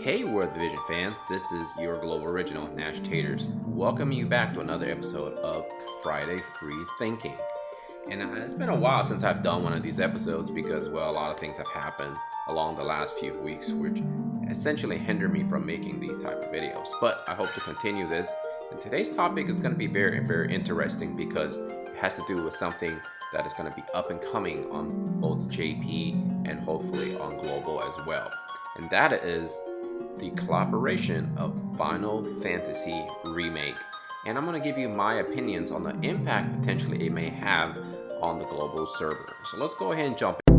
Hey WoTV fans, this is your global original Nashtaters, welcoming you back to another episode of Friday Free Thinking. And it's been a while since I've done one of these episodes because, well, a lot of things have happened along the last few weeks which essentially hinder me from making these type of videos. But I hope to continue this, and today's topic is going to be very interesting because it has to do with something that is going to be up and coming on both JP and hopefully on global as well. And that is the collaboration of Final Fantasy Remake. And I'm going to give you my opinions on the impact potentially it may have on the global server. So let's go ahead and jump in.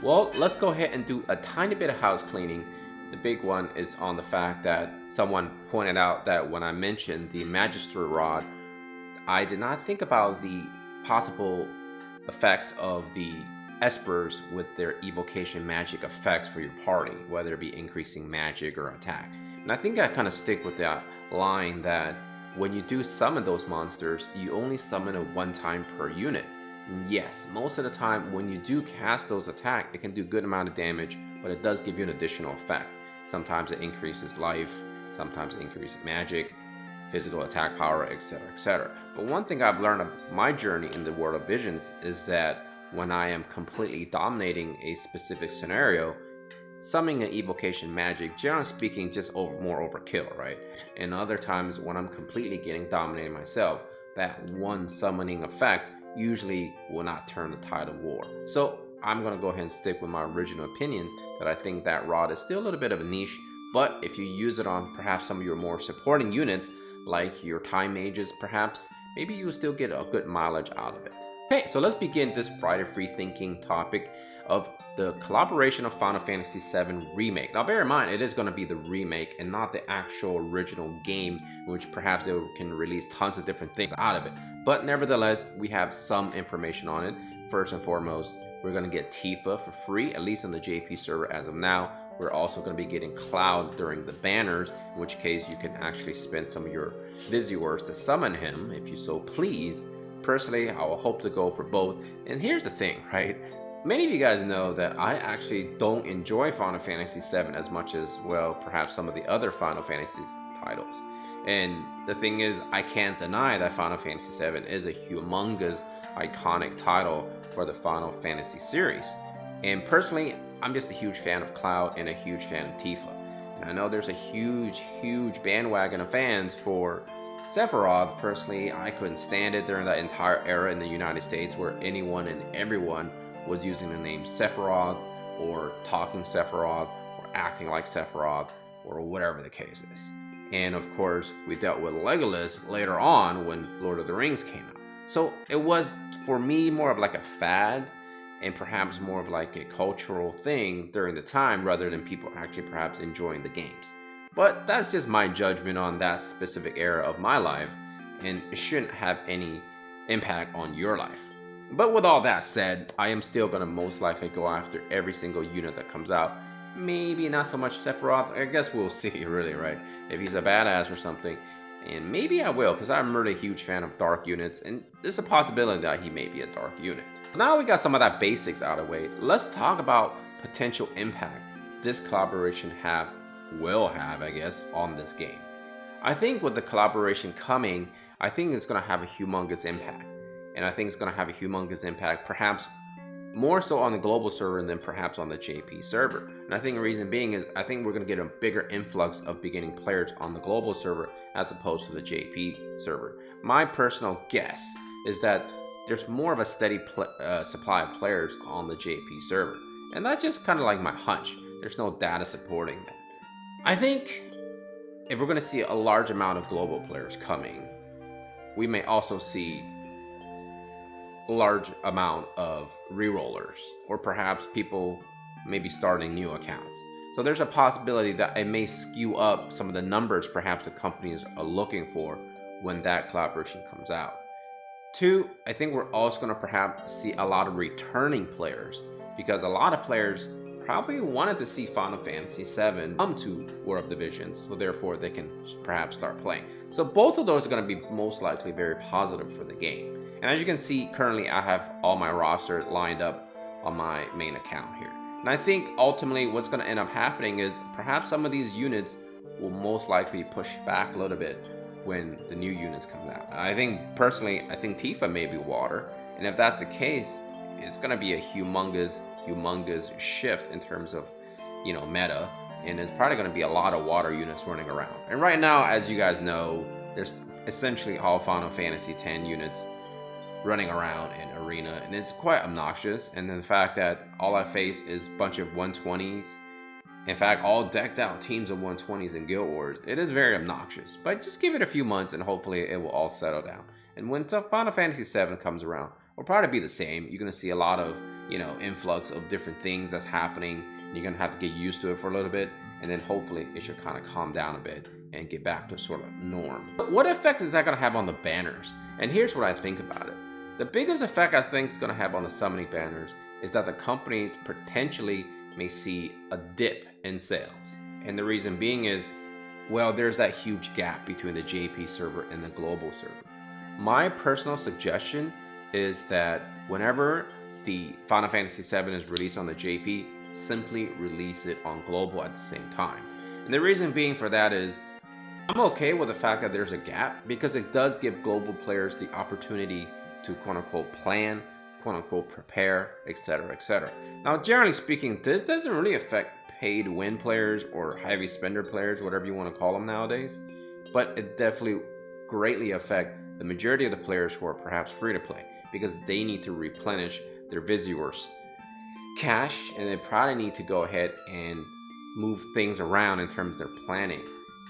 Well, let's go ahead and do a tiny bit of house cleaning. The big one is on the fact that someone pointed out that when I mentioned the Magister Rod, I did not think about the possible effects of the espers with their evocation magic effects for your party, whether it be increasing magic or attack. And I think I kind of stick with that line that when you do summon those monsters, you only summon it one time per unit. And yes, most of the time when you do cast those attacks, it can do a good amount of damage, but it does give you an additional effect. Sometimes it increases life, sometimes it increases magic, physical attack power, etc, etc. But one thing I've learned of my journey in the world of visions is that when I am completely dominating a specific scenario, summoning an evocation magic, generally speaking, just more overkill, right? And other times when I'm completely getting dominated myself, that one summoning effect usually will not turn the tide of war. So I'm gonna go ahead and stick with my original opinion that I think that rod is still a little bit of a niche, but if you use it on perhaps some of your more supporting units, like your time mages perhaps, maybe you will still get a good mileage out of it. Okay, so let's begin this Friday Free Thinking topic of the collaboration of Final Fantasy VII Remake. Now bear in mind, it is going to be the remake and not the actual original game, which perhaps they can release tons of different things out of it. But nevertheless, we have some information on it. First and foremost, we're going to get Tifa for free, at least on the JP server as of now. We're also going to be getting Cloud during the banners, in which case you can actually spend some of your Visuals to summon him if you so please. Personally, I will hope to go for both. And here's the thing, right? Many of you guys know that I actually don't enjoy Final Fantasy VII as much as, well, perhaps some of the other Final Fantasy titles. And the thing is, I can't deny that Final Fantasy VII is a humongous, iconic title for the Final Fantasy series. And personally, I'm just a huge fan of Cloud and a huge fan of Tifa. And I know there's a huge bandwagon of fans for Sephiroth. Personally, I couldn't stand it during that entire era in the United States where anyone and everyone was using the name Sephiroth or talking Sephiroth or acting like Sephiroth or whatever the case is. And of course, we dealt with Legolas later on when Lord of the Rings came out. So it was, for me, more of like a fad and perhaps more of like a cultural thing during the time rather than people actually perhaps enjoying the games. But that's just my judgment on that specific era of my life, and it shouldn't have any impact on your life. But with all that said, I am still going to most likely go after every single unit that comes out. Maybe not so much Sephiroth, I guess we'll see really, right? If he's a badass or something. And maybe I will, because I'm really a huge fan of dark units, and there's a possibility that he may be a dark unit. Now we got some of that basics out of the way, let's talk about potential impact this collaboration will have, I guess, on this game. I think with the collaboration coming, I think it's going to have a humongous impact. And I think it's going to have a humongous impact, perhaps more so on the global server than perhaps on the JP server. And I think the reason being is I think we're going to get a bigger influx of beginning players on the global server as opposed to the JP server. My personal guess is that there's more of a steady supply of players on the JP server. And that's just kind of like my hunch. There's no data supporting that. I think if we're going to see a large amount of global players coming, we may also see a large amount of rerollers, or perhaps people maybe starting new accounts. So there's a possibility that it may skew up some of the numbers perhaps the companies are looking for when that collaboration comes out. Two, I think we're also going to perhaps see a lot of returning players, because a lot of players probably wanted to see Final Fantasy VII come to World of Divisions, so therefore they can perhaps start playing. So both of those are going to be most likely very positive for the game. And as you can see, currently I have all my roster lined up on my main account here. And I think ultimately what's going to end up happening is perhaps some of these units will most likely push back a little bit when the new units come out. I think personally, I think Tifa may be water, and if that's the case, it's going to be a humongous shift in terms of, you know, meta, and it's probably going to be a lot of water units running around. And right now, as you guys know, there's essentially all Final Fantasy X units running around in arena, and it's quite obnoxious. And then the fact that all I face is a bunch of 120s, in fact all decked out teams of 120s in Guild Wars, it is very obnoxious. But just give it a few months and hopefully it will all settle down. And when Final Fantasy VII comes around, will probably be the same. You're going to see a lot of, you know, influx of different things that's happening. You're going to have to get used to it for a little bit, and then hopefully it should kind of calm down a bit and get back to sort of norm. But what effect is that going to have on the banners? And here's what I think about it. The biggest effect I think it's going to have on the summoning banners is that the companies potentially may see a dip in sales. And the reason being is, well, there's that huge gap between the JP server and the global server. My personal suggestion is that whenever the Final Fantasy VII is released on the JP, simply release it on global at the same time. And the reason being for that is, I'm okay with the fact that there's a gap because it does give global players the opportunity to quote-unquote plan, quote-unquote prepare, etc., etc. Now, generally speaking, this doesn't really affect paid win players or heavy spender players, whatever you want to call them nowadays, but it definitely greatly affects the majority of the players who are perhaps free to play, because they need to replenish their Visuals cash, and they probably need to go ahead and move things around in terms of their planning.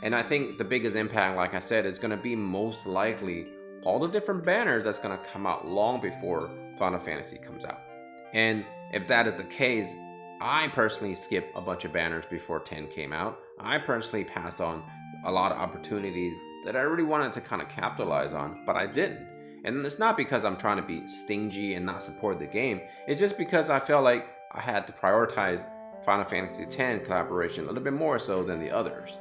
And I think the biggest impact, like I said, is going to be most likely all the different banners that's going to come out long before Final Fantasy comes out. And if that is the case, I personally skipped a bunch of banners before 10 came out. I personally passed on a lot of opportunities that I really wanted to kind of capitalize on, but I didn't. And it's not because I'm trying to be stingy and not support the game. It's just because I felt like I had to prioritize Final Fantasy X collaboration a little bit more so than the others.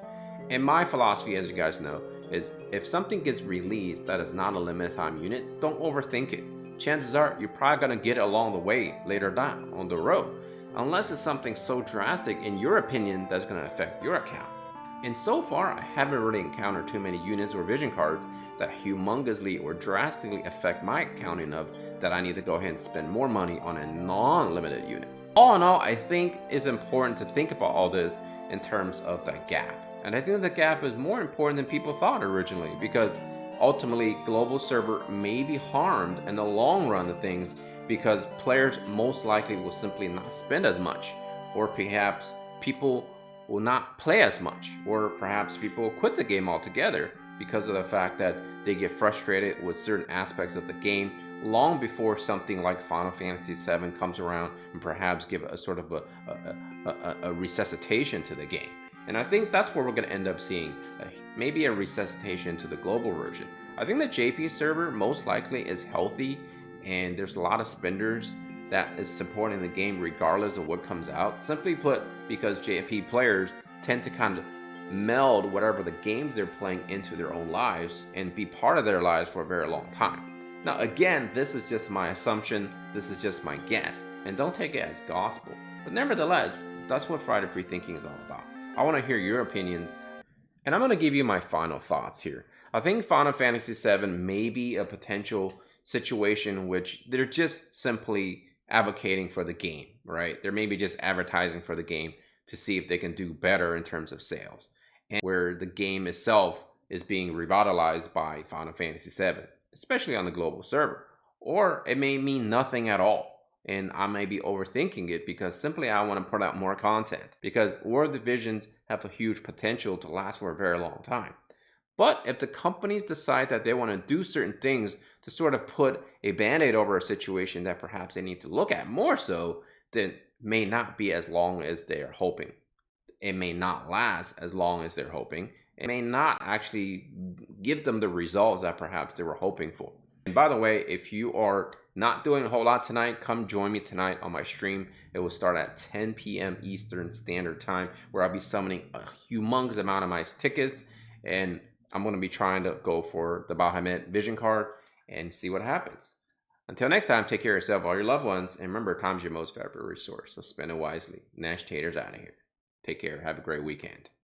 And my philosophy, as you guys know, is if something gets released that is not a limited time unit, don't overthink it. Chances are you're probably going to get it along the way later down on the road, unless it's something so drastic in your opinion that's going to affect your account. And so far, I haven't really encountered too many units or vision cards that humongously or drastically affect my account enough that I need to go ahead and spend more money on a non-limited unit. All in all, I think it's important to think about all this in terms of that gap. And I think the gap is more important than people thought originally, because ultimately global server may be harmed in the long run of things because players most likely will simply not spend as much, or perhaps people will not play as much, or perhaps people will quit the game altogether because of the fact that they get frustrated with certain aspects of the game long before something like Final Fantasy VII comes around and perhaps give a sort of a resuscitation to the game. And I think that's where we're going to end up seeing maybe a resuscitation to the global version. I think the JP server most likely is healthy, and there's a lot of spenders that is supporting the game regardless of what comes out. Simply put, because JP players tend to kind of meld whatever the games they're playing into their own lives and be part of their lives for a very long time. Now again, this is just my assumption, this is just my guess, and don't take it as gospel. But nevertheless, that's what Friday Free Thinking is all about. I want to hear your opinions, and I'm going to give you my final thoughts here. I think Final Fantasy VII may be a potential situation in which they're just simply advocating for the game, right? They're maybe just advertising for the game to see if they can do better in terms of sales, and where the game itself is being revitalized by Final Fantasy VII, especially on the global server. Or it may mean nothing at all, and I may be overthinking it because simply I want to put out more content, because World Divisions have a huge potential to last for a very long time. But if the companies decide that they want to do certain things to sort of put a band-aid over a situation that perhaps they need to look at more so, then may not be as long as they are hoping. It may not last as long as they're hoping. It may not actually give them the results that perhaps they were hoping for. And by the way, if you are not doing a whole lot tonight, come join me tonight on my stream. It will start at 10 p.m. Eastern Standard Time, where I'll be summoning a humongous amount of my tickets, and I'm going to be trying to go for the Bahamut Vision card and see what happens. Until next time, take care of yourself, all your loved ones, and remember, time's your most valuable resource, so spend it wisely. Nashtaters out of here. Take care. Have a great weekend.